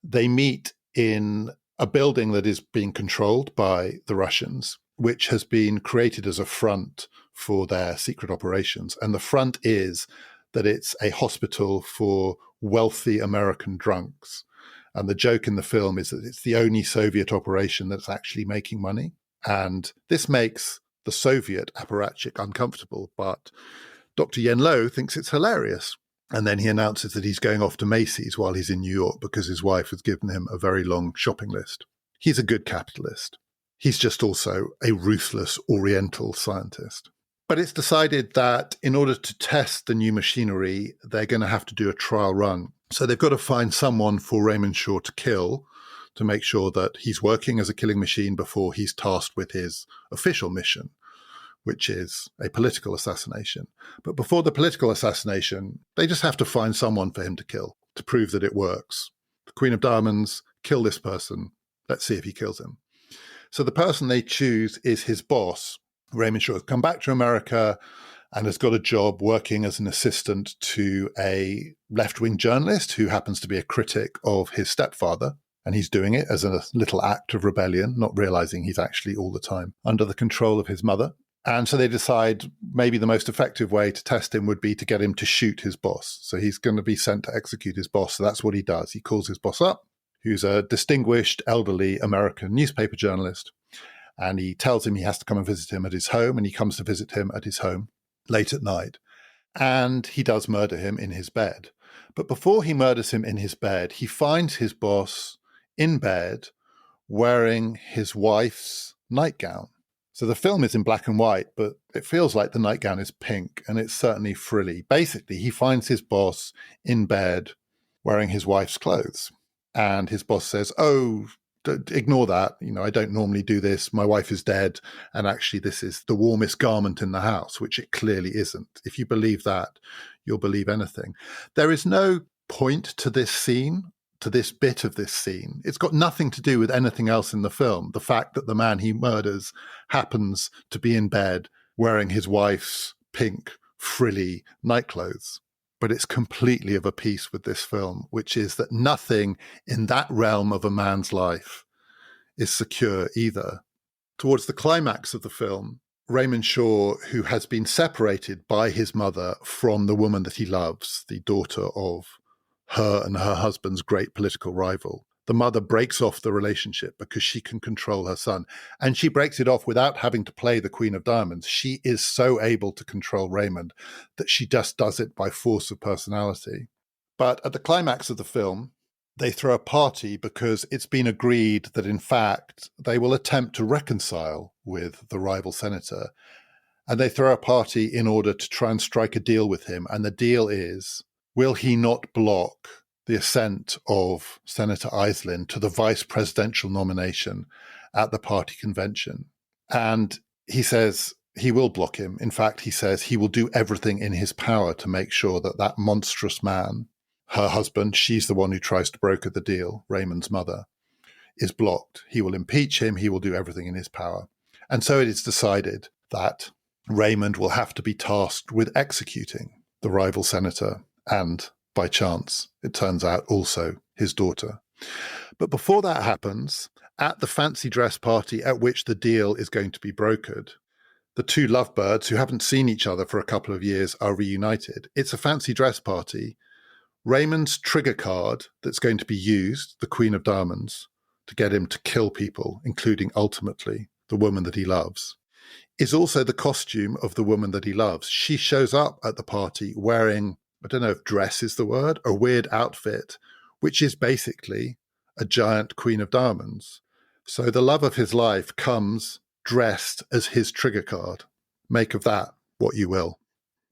they meet in a building that is being controlled by the Russians, which has been created as a front for their secret operations. And the front is that it's a hospital for wealthy American drunks. And the joke in the film is that it's the only Soviet operation that's actually making money. And this makes the Soviet apparatchik uncomfortable, but Dr. Yen Lo thinks it's hilarious. And then he announces that he's going off to Macy's while he's in New York because his wife has given him a very long shopping list. He's a good capitalist. He's just also a ruthless Oriental scientist. But it's decided that in order to test the new machinery, they're going to have to do a trial run. So they've got to find someone for Raymond Shaw to kill to make sure that he's working as a killing machine before he's tasked with his official mission, which is a political assassination. But before the political assassination, they just have to find someone for him to kill to prove that it works. The Queen of Diamonds, kill this person. Let's see if he kills him. So the person they choose is his boss. Raymond Shaw has come back to America and has got a job working as an assistant to a left-wing journalist who happens to be a critic of his stepfather. And he's doing it as a little act of rebellion, not realizing he's actually all the time under the control of his mother. And so they decide maybe the most effective way to test him would be to get him to shoot his boss. So he's going to be sent to execute his boss. So that's what he does. He calls his boss up, who's a distinguished elderly American newspaper journalist. And he tells him he has to come and visit him at his home. And he comes to visit him at his home late at night. And he does murder him in his bed. But before he murders him in his bed, he finds his boss in bed wearing his wife's nightgown. So the film is in black and white, but it feels like the nightgown is pink, and it's certainly frilly. Basically, he finds his boss in bed wearing his wife's clothes. And his boss says, "Oh, ignore that. I don't normally do this. My wife is dead. And actually, this is the warmest garment in the house," which it clearly isn't. If you believe that, you'll believe anything. There is no point to this scene, to this bit of this scene. It's got nothing to do with anything else in the film. The fact that the man he murders happens to be in bed wearing his wife's pink, frilly nightclothes. But it's completely of a piece with this film, which is that nothing in that realm of a man's life is secure either. Towards the climax of the film, Raymond Shaw, who has been separated by his mother from the woman that he loves, the daughter of her and her husband's great political rival, the mother breaks off the relationship because she can control her son. And she breaks it off without having to play the Queen of Diamonds. She is so able to control Raymond that she just does it by force of personality. But at the climax of the film, they throw a party because it's been agreed that, in fact, they will attempt to reconcile with the rival senator. And they throw a party in order to try and strike a deal with him. And the deal is, will he not block the ascent of Senator Aislinn to the vice presidential nomination at the party convention? And he says he will block him. In fact, he says he will do everything in his power to make sure that that monstrous man, her husband, she's the one who tries to broker the deal, Raymond's mother, is blocked. He will impeach him. He will do everything in his power. And so it is decided that Raymond will have to be tasked with executing the rival senator and, by chance, it turns out, also his daughter. But before that happens, at the fancy dress party at which the deal is going to be brokered, the two lovebirds who haven't seen each other for a couple of years are reunited. It's a fancy dress party. Raymond's trigger card that's going to be used, the Queen of Diamonds, to get him to kill people, including ultimately the woman that he loves, is also the costume of the woman that he loves. She shows up at the party wearing, I don't know if dress is the word, a weird outfit, which is basically a giant Queen of Diamonds. So the love of his life comes dressed as his trigger card. Make of that what you will.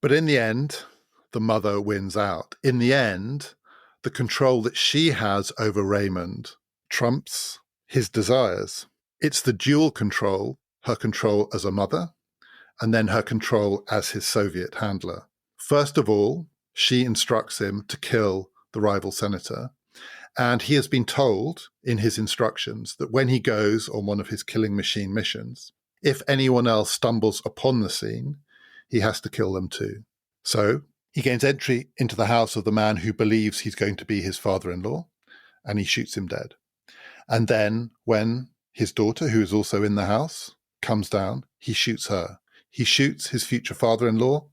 But in the end, the mother wins out. In the end, the control that she has over Raymond trumps his desires. It's the dual control, her control as a mother, and then her control as his Soviet handler. First of all, she instructs him to kill the rival senator. And he has been told in his instructions that when he goes on one of his killing machine missions, if anyone else stumbles upon the scene, he has to kill them too. So he gains entry into the house of the man who believes he's going to be his father-in-law, and he shoots him dead. And then when his daughter, who is also in the house, comes down, he shoots her. He shoots his future father-in-law.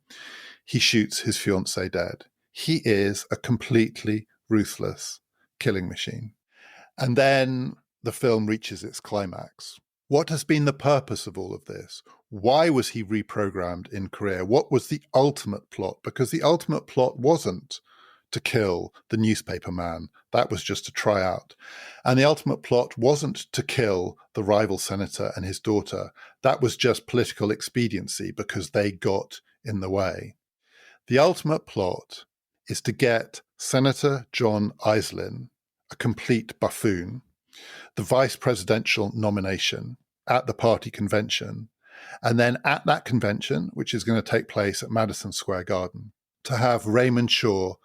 He shoots his fiancée dead. He is a completely ruthless killing machine. And then the film reaches its climax. What has been the purpose of all of this? Why was he reprogrammed in Korea? What was the ultimate plot? Because the ultimate plot wasn't to kill the newspaper man. That was just a tryout. And the ultimate plot wasn't to kill the rival senator and his daughter. That was just political expediency because they got in the way. The ultimate plot is to get Senator John Aislinn, a complete buffoon, the vice presidential nomination at the party convention, and then at that convention, which is going to take place at Madison Square Garden, to have Raymond Shaw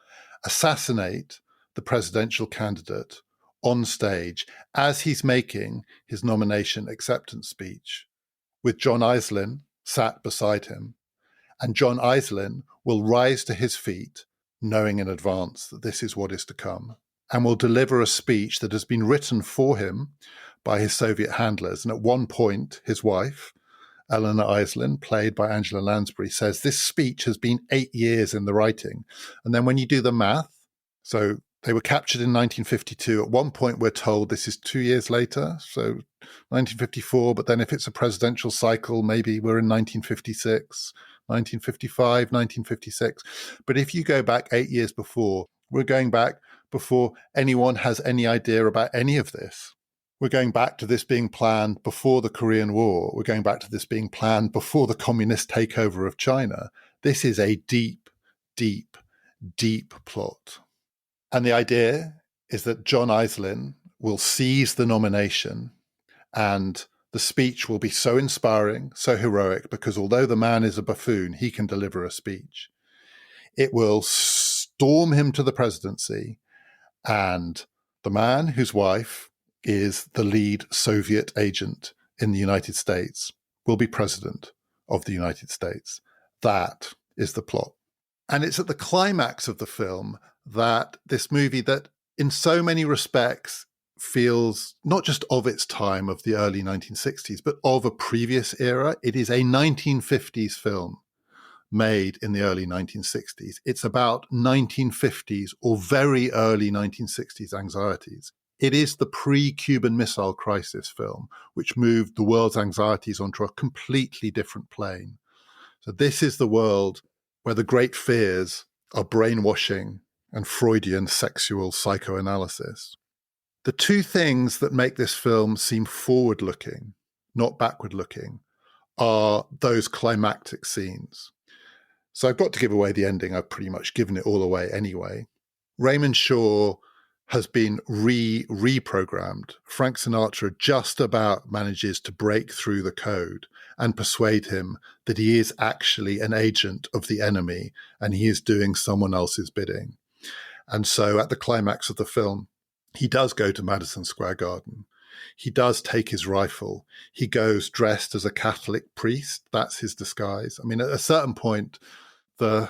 assassinate the presidential candidate on stage as he's making his nomination acceptance speech, with John Aislinn sat beside him. And John Aislinn will rise to his feet, knowing in advance that this is what is to come, and will deliver a speech that has been written for him by his Soviet handlers. And at one point, his wife, Eleanor Aislinn, played by Angela Lansbury, says this speech has been 8 years in the writing. And then when you do the math, so they were captured in 1952. At one point, we're told this is 2 years later, so 1954. But then if it's a presidential cycle, maybe we're in 1956, 1955, 1956. But if you go back 8 years before, We're going back before anyone has any idea about any of this. We're going back to this being planned before the Korean War. We're going back to this being planned before the communist takeover of China. This is a deep, deep, deep plot. And the idea is that John Iselin will seize the nomination, and the speech will be so inspiring, so heroic, because although the man is a buffoon, he can deliver a speech. It will storm him to the presidency, and the man whose wife is the lead Soviet agent in the United States will be president of the United States. That is the plot. And it's at the climax of the film that this movie, that in so many respects feels not just of its time, of the early 1960s, but of a previous era. It is a 1950s film made in the early 1960s. It's about 1950s or very early 1960s anxieties. It is the pre-Cuban Missile Crisis film, which moved the world's anxieties onto a completely different plane. So this is the world where the great fears are brainwashing and Freudian sexual psychoanalysis. The two things that make this film seem forward-looking, not backward-looking, are those climactic scenes. So I've got to give away the ending. I've pretty much given it all away anyway. Raymond Shaw has been reprogrammed. Frank Sinatra just about manages to break through the code and persuade him that he is actually an agent of the enemy and he is doing someone else's bidding. And so at the climax of the film, he does go to Madison Square Garden. He does take his rifle. He goes dressed as a Catholic priest. That's his disguise. I mean, at a certain point, the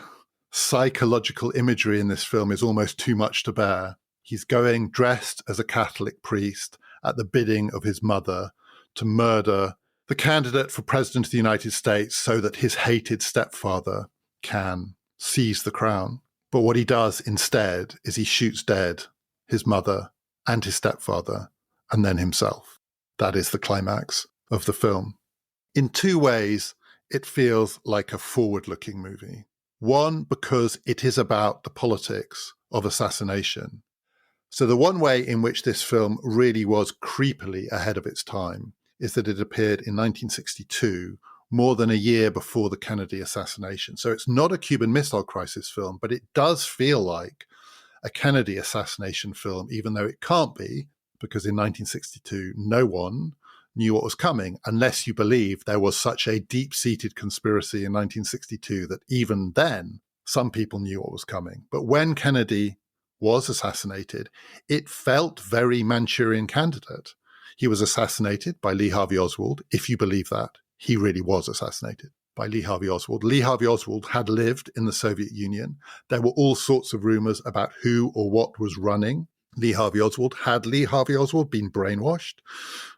psychological imagery in this film is almost too much to bear. He's going dressed as a Catholic priest at the bidding of his mother to murder the candidate for president of the United States so that his hated stepfather can seize the crown. But what he does instead is he shoots dead his mother and his stepfather and then himself. That is the climax of the film. In two ways, it feels like a forward-looking movie. One, because it is about the politics of assassination. So the one way in which this film really was creepily ahead of its time is that it appeared in 1962, more than a year before the Kennedy assassination. So it's not a Cuban Missile Crisis film, but it does feel like a Kennedy assassination film, even though it can't be, because in 1962, no one knew what was coming, unless you believe there was such a deep-seated conspiracy in 1962 that even then, some people knew what was coming. But when Kennedy was assassinated, it felt very Manchurian Candidate. He was assassinated by Lee Harvey Oswald. If you believe that, he really was assassinated by Lee Harvey Oswald. Lee Harvey Oswald had lived in the Soviet Union. There were all sorts of rumors about who or what was running Lee Harvey Oswald. Had Lee Harvey Oswald been brainwashed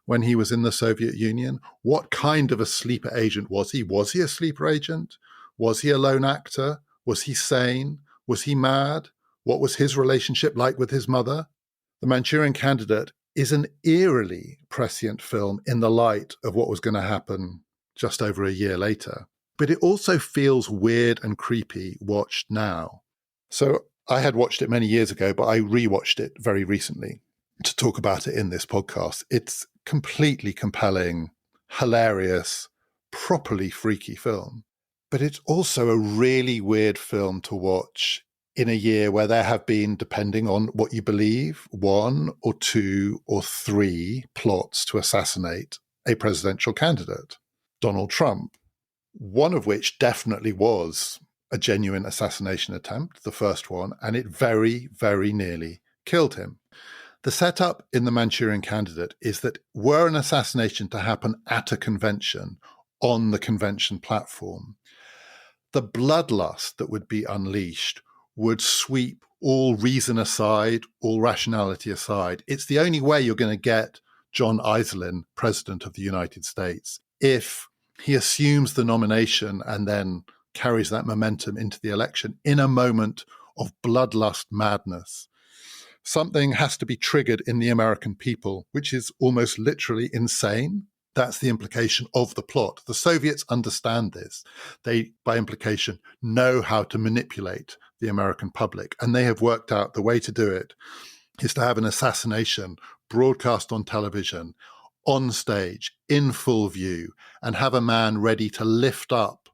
when he was in the Soviet Union? What kind of a sleeper agent was he? Was he a sleeper agent? Was he a lone actor? Was he sane? Was he mad? What was his relationship like with his mother? The Manchurian Candidate is an eerily prescient film in the light of what was going to happen just over a year later. But it also feels weird and creepy watched now. So I had watched it many years ago, but I rewatched it very recently to talk about it in this podcast. It's completely compelling, hilarious, properly freaky film. But it's also a really weird film to watch in a year where there have been, depending on what you believe, 1 or 2 or 3 plots to assassinate a presidential candidate, Donald Trump, one of which definitely was a genuine assassination attempt, the first one, and it very, very nearly killed him. The setup in The Manchurian Candidate is that were an assassination to happen at a convention, on the convention platform, the bloodlust that would be unleashed would sweep all reason aside, all rationality aside. It's the only way you're going to get John Iselin president of the United States if he assumes the nomination and then carries that momentum into the election in a moment of bloodlust madness. Something has to be triggered in the American people, which is almost literally insane. That's the implication of the plot. The Soviets understand this. They, by implication, know how to manipulate the American public. And they have worked out the way to do it is to have an assassination broadcast on television, on stage, in full view, and have a man ready to lift up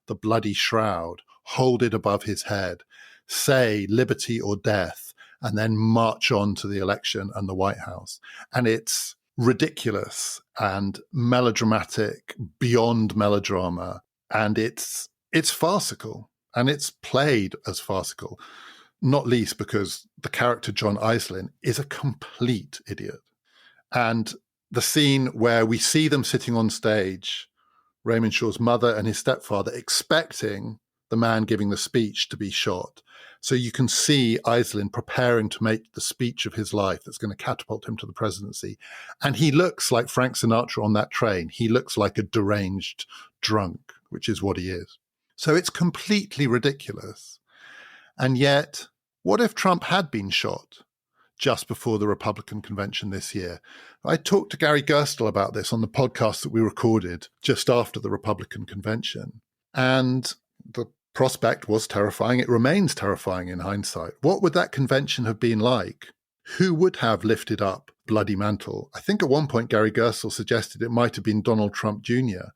the bloody shroud, hold it above his head, say liberty or death, and then march on to the election and the White House. And it's ridiculous and melodramatic beyond melodrama. And it's farcical, and it's played as farcical, not least because the character John Iselin is a complete idiot. And the scene where we see them sitting on stage, Raymond Shaw's mother and his stepfather, expecting the man giving the speech to be shot. So you can see Iselin preparing to make the speech of his life that's going to catapult him to the presidency. And he looks like Frank Sinatra on that train. He looks like a deranged drunk, which is what he is. So it's completely ridiculous. And yet, what if Trump had been shot just before the Republican convention this year? I talked to Gary Gerstle about this on the podcast that we recorded just after the Republican convention. And the prospect was terrifying. It remains terrifying in hindsight. What would that convention have been like? Who would have lifted up bloody mantle? I think at one point Gary Gerstle suggested it might have been Donald Trump Jr.,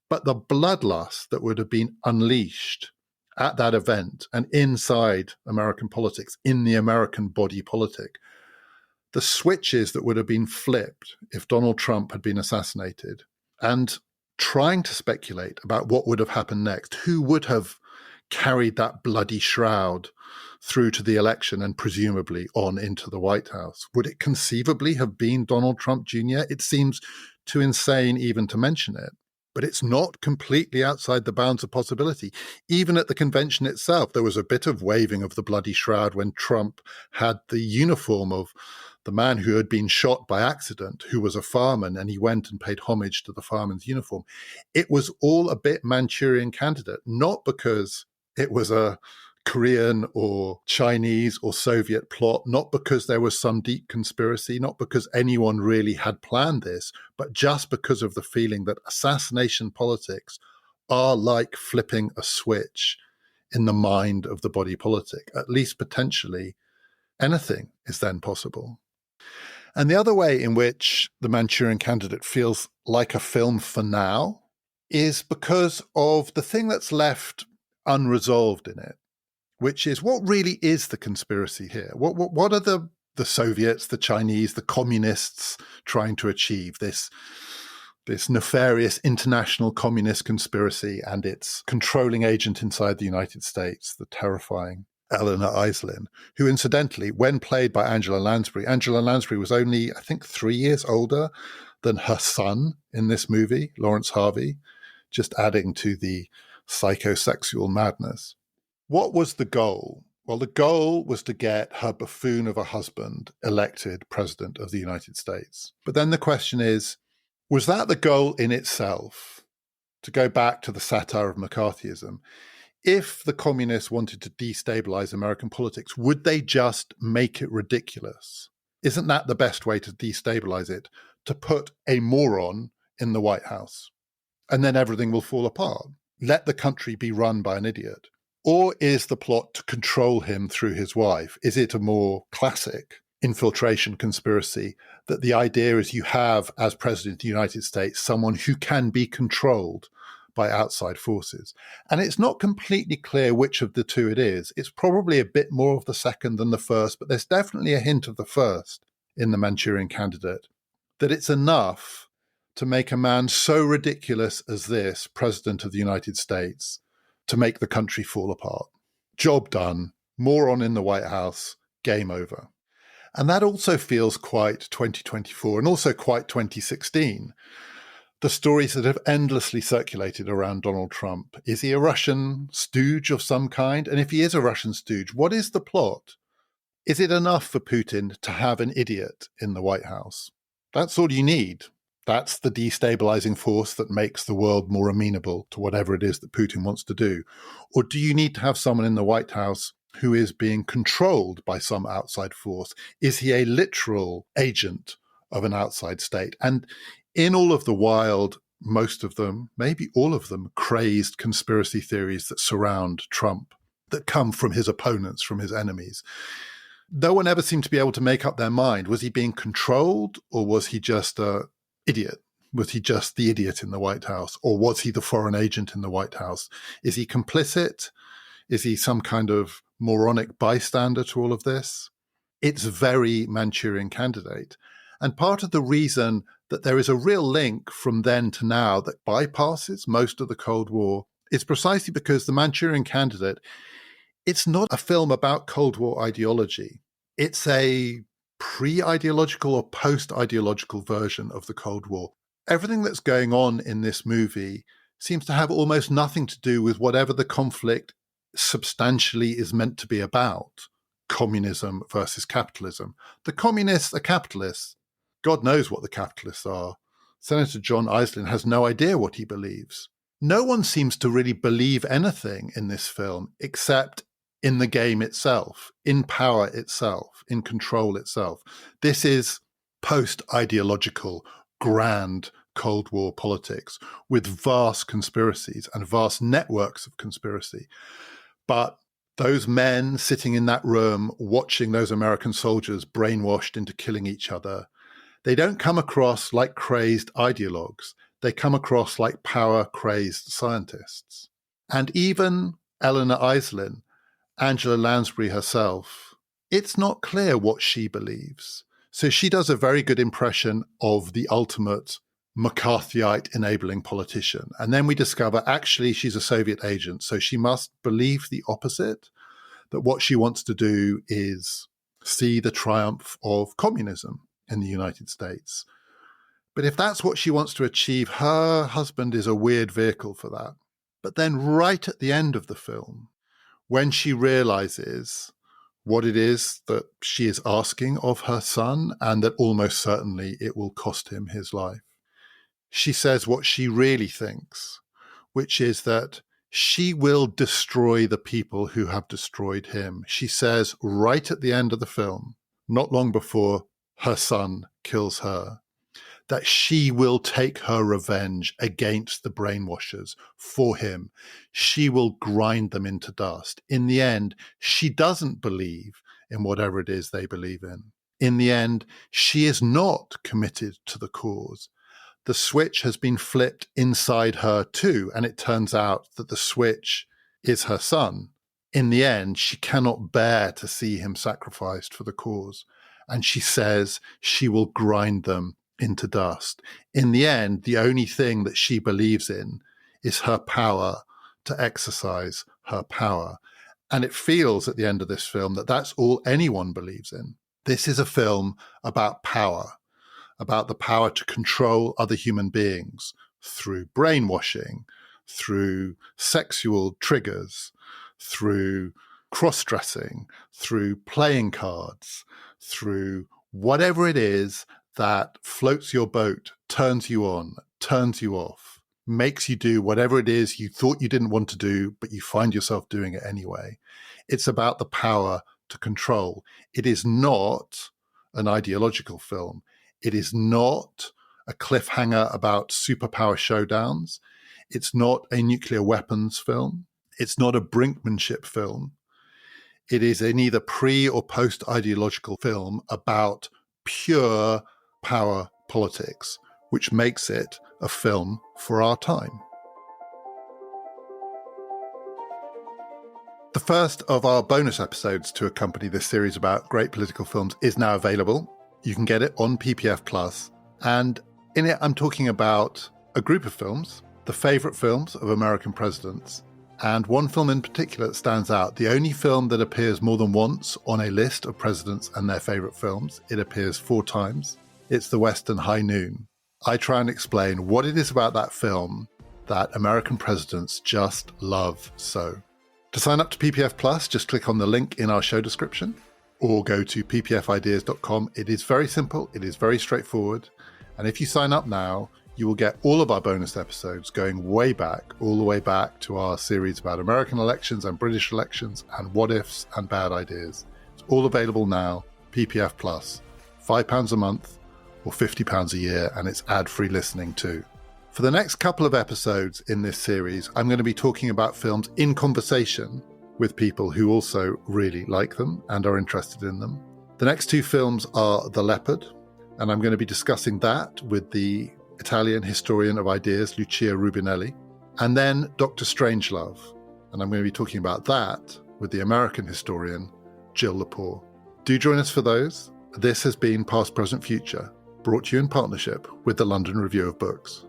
but the bloodlust that would have been unleashed at that event and inside American politics, in the American body politic, the switches that would have been flipped if Donald Trump had been assassinated, and trying to speculate about what would have happened next, who would have carried that bloody shroud through to the election and presumably on into the White House. Would it conceivably have been Donald Trump Jr.? It seems too insane even to mention it. But it's not completely outside the bounds of possibility. Even at the convention itself, there was a bit of waving of the bloody shroud when Trump had the uniform of the man who had been shot by accident, who was a fireman, and he went and paid homage to the fireman's uniform. It was all a bit Manchurian Candidate, not because it was a Korean or Chinese or Soviet plot, not because there was some deep conspiracy, not because anyone really had planned this, but just because of the feeling that assassination politics are like flipping a switch in the mind of the body politic. At least potentially anything is then possible. And the other way in which The Manchurian Candidate feels like a film for now is because of the thing that's left unresolved in it, which is what really is the conspiracy here? What are the Soviets, the Chinese, the communists trying to achieve? This nefarious international communist conspiracy and its controlling agent inside the United States, the terrifying Eleanor Iselin, who incidentally, when played by Angela Lansbury was only, I think, 3 years older than her son in this movie, Lawrence Harvey, just adding to the psychosexual madness. What was the goal? Well, the goal was to get her buffoon of a husband elected president of the United States. But then the question is, was that the goal in itself? To go back to the satire of McCarthyism, if the communists wanted to destabilize American politics, would they just make it ridiculous? Isn't that the best way to destabilize it? To put a moron in the White House, and then everything will fall apart. Let the country be run by an idiot. Or is the plot to control him through his wife? Is it a more classic infiltration conspiracy that the idea is you have, as president of the United States, someone who can be controlled by outside forces? And it's not completely clear which of the two it is. It's probably a bit more of the second than the first, but there's definitely a hint of the first in The Manchurian Candidate, that it's enough to make a man so ridiculous as this, president of the United States, to make the country fall apart. Job done, moron in the White House, game over. And that also feels quite 2024 and also quite 2016. The stories that have endlessly circulated around Donald Trump. Is he a Russian stooge of some kind? And if he is a Russian stooge, what is the plot? Is it enough for Putin to have an idiot in the White House? That's all you need. That's the destabilizing force that makes the world more amenable to whatever it is that Putin wants to do. Or do you need to have someone in the White House who is being controlled by some outside force? Is he a literal agent of an outside state? And in all of the wild, most of them, maybe all of them, crazed conspiracy theories that surround Trump, that come from his opponents, from his enemies. No one ever seemed to be able to make up their mind. Was he being controlled, or was he just an idiot? Was he just the idiot in the White House, or was he the foreign agent in the White House? Is he complicit? Is he some kind of moronic bystander to all of this? It's very Manchurian Candidate. And part of the reason that there is a real link from then to now that bypasses most of the Cold War is precisely because the Manchurian Candidate, it's not a film about Cold War ideology. It's a pre-ideological or post-ideological version of the Cold War. Everything that's going on in this movie seems to have almost nothing to do with whatever the conflict substantially is meant to be about. Communism versus capitalism. The communists are capitalists. God knows what the capitalists are. Senator John Frankenheimer has no idea what he believes. No one seems to really believe anything in this film except in the game itself, in power itself, in control itself. This is post-ideological, grand Cold War politics with vast conspiracies and vast networks of conspiracy. But those men sitting in that room watching those American soldiers brainwashed into killing each other, they don't come across like crazed ideologues. They come across like power-crazed scientists. And even Eleanor Iselin, Angela Lansbury herself, it's not clear what she believes. So she does a very good impression of the ultimate McCarthyite enabling politician. And then we discover actually she's a Soviet agent, so she must believe the opposite, that what she wants to do is see the triumph of communism in the United States. But if that's what she wants to achieve, her husband is a weird vehicle for that. But then right at the end of the film, when she realizes what it is that she is asking of her son, and that almost certainly it will cost him his life, she says what she really thinks, which is that she will destroy the people who have destroyed him. She says right at the end of the film, not long before her son kills her, that she will take her revenge against the brainwashers for him. She will grind them into dust. In the end, she doesn't believe in whatever it is they believe in. In the end, she is not committed to the cause. The switch has been flipped inside her too, and it turns out that the switch is her son. In the end, she cannot bear to see him sacrificed for the cause, and she says she will grind them into dust. In the end, the only thing that she believes in is her power to exercise her power. And it feels at the end of this film that that's all anyone believes in. This is a film about power, about the power to control other human beings through brainwashing, through sexual triggers, through cross-dressing, through playing cards, through whatever it is that floats your boat, turns you on, turns you off, makes you do whatever it is you thought you didn't want to do, but you find yourself doing it anyway. It's about the power to control. It is not an ideological film. It is not a cliffhanger about superpower showdowns. It's not a nuclear weapons film. It's not a brinkmanship film. It is a neither pre- or post-ideological film about pure power politics, which makes it a film for our time. The first of our bonus episodes to accompany this series about great political films is now available. You can get it on PPF Plus, and in it I'm talking about a group of films, the favourite films of American presidents, and one film in particular that stands out, the only film that appears more than once on a list of presidents and their favourite films. It appears 4 times. It's the Western High Noon. I try and explain what it is about that film that American presidents just love so. To sign up to PPF Plus, just click on the link in our show description or go to ppfideas.com. It is very simple. It is very straightforward. And if you sign up now, you will get all of our bonus episodes going way back, all the way back to our series about American elections and British elections and what ifs and bad ideas. It's all available now, PPF Plus, £5 a month or £50 a year, and it's ad-free listening too. For the next couple of episodes in this series, I'm going to be talking about films in conversation with people who also really like them and are interested in them. The next two films are The Leopard, and I'm going to be discussing that with the Italian historian of ideas, Lucia Rubinelli, and then Dr. Strangelove, and I'm going to be talking about that with the American historian, Jill Lepore. Do join us for those. This has been Past, Present, Future, brought to you in partnership with the London Review of Books.